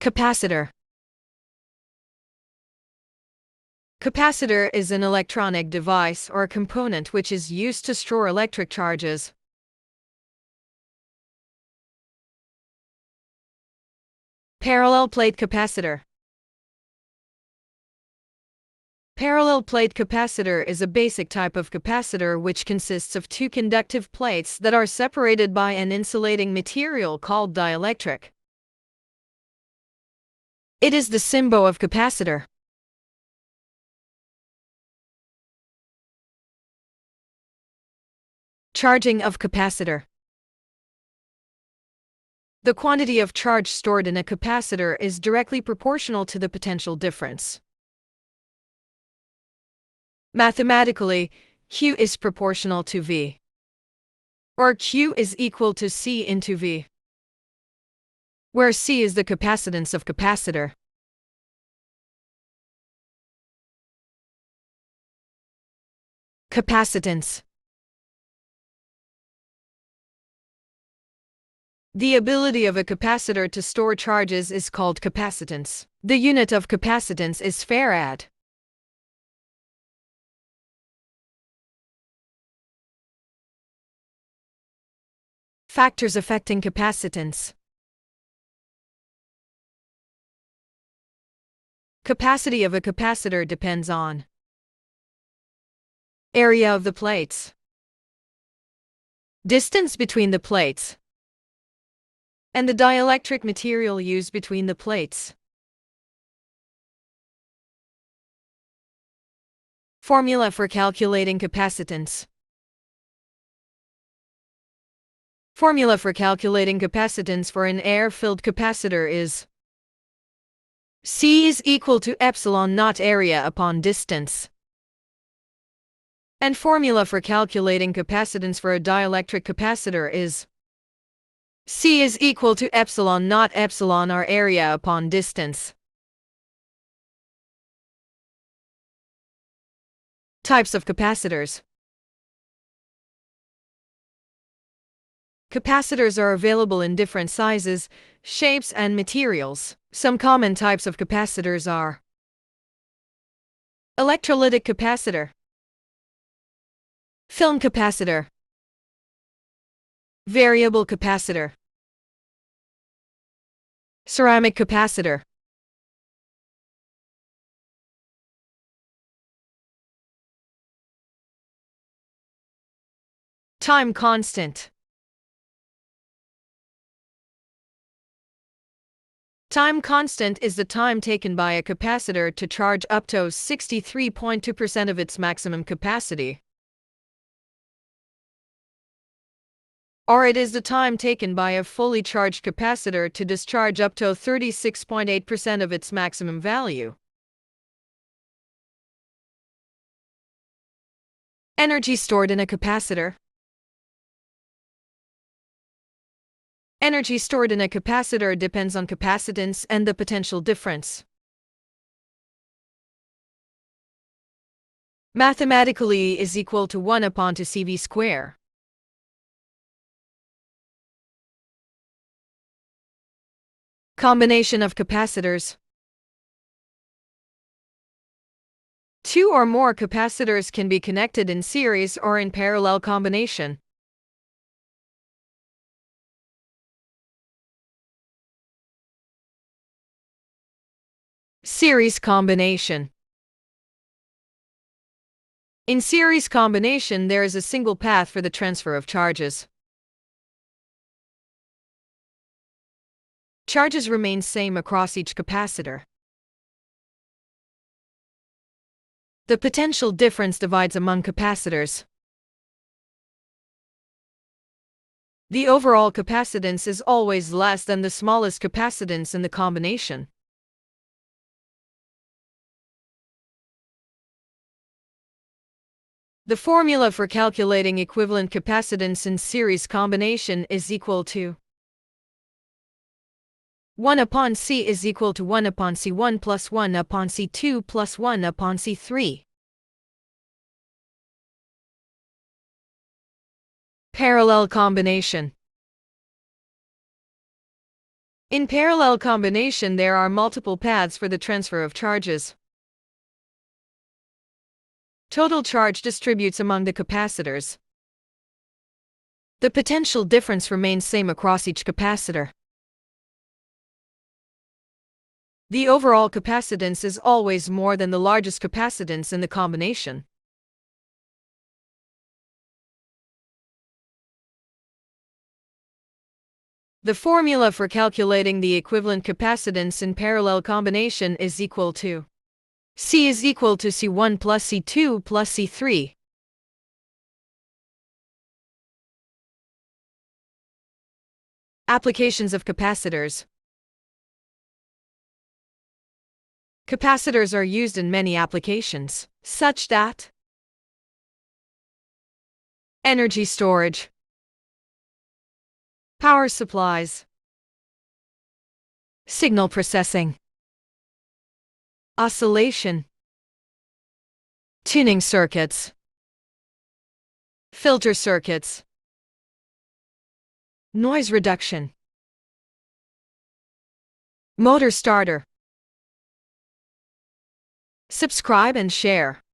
Capacitor. Capacitor is an electronic device or component which is used to store electric charges. Parallel plate capacitor. Parallel plate capacitor is a basic type of capacitor which consists of two conductive plates that are separated by an insulating material called dielectric. It is the symbol of capacitor. Charging of capacitor. The quantity of charge stored in a capacitor is directly proportional to the potential difference. Mathematically, Q is proportional to V, or Q is equal to C into V, where C is the capacitance of capacitor. Capacitance. The ability of a capacitor to store charges is called capacitance. The unit of capacitance is farad. Factors affecting capacitance. Capacity of a capacitor depends on area of the plates, distance between the plates, and the dielectric material used between the plates. Formula for calculating capacitance. Formula for calculating capacitance for an air-filled capacitor is C is equal to epsilon naught area upon distance. And formula for calculating capacitance for a dielectric capacitor is C is equal to epsilon naught epsilon r area upon distance. Types of capacitors. Capacitors are available in different sizes, shapes, and materials. Some common types of capacitors are electrolytic capacitor, film capacitor, variable capacitor, ceramic capacitor. Time constant. Time constant is the time taken by a capacitor to charge up to 63.2% of its maximum capacity. Or it is the time taken by a fully charged capacitor to discharge up to 36.8% of its maximum value. Energy stored in a capacitor. Energy stored in a capacitor depends on capacitance and the potential difference. Mathematically is equal to 1 upon 2 CV square. Combination of capacitors. Two or more capacitors can be connected in series or in parallel combination. Series combination. In series combination, there is a single path for the transfer of charges. Charges remain same across each capacitor. The potential difference divides among capacitors. The overall capacitance is always less than the smallest capacitance in the combination. The formula for calculating equivalent capacitance in series combination is equal to 1 upon C is equal to 1 upon C1 plus 1 upon C2 plus 1 upon C3. Parallel combination. In parallel combination, there are multiple paths for the transfer of charges. Total charge distributes among the capacitors. The potential difference remains same across each capacitor. The overall capacitance is always more than the largest capacitance in the combination. The formula for calculating the equivalent capacitance in parallel combination is equal to C is equal to C1 plus C2 plus C3. Applications of capacitors. Capacitors are used in many applications, such that energy storage, power supplies, signal processing, oscillation, tuning circuits, filter circuits, noise reduction, motor starter. Subscribe and share.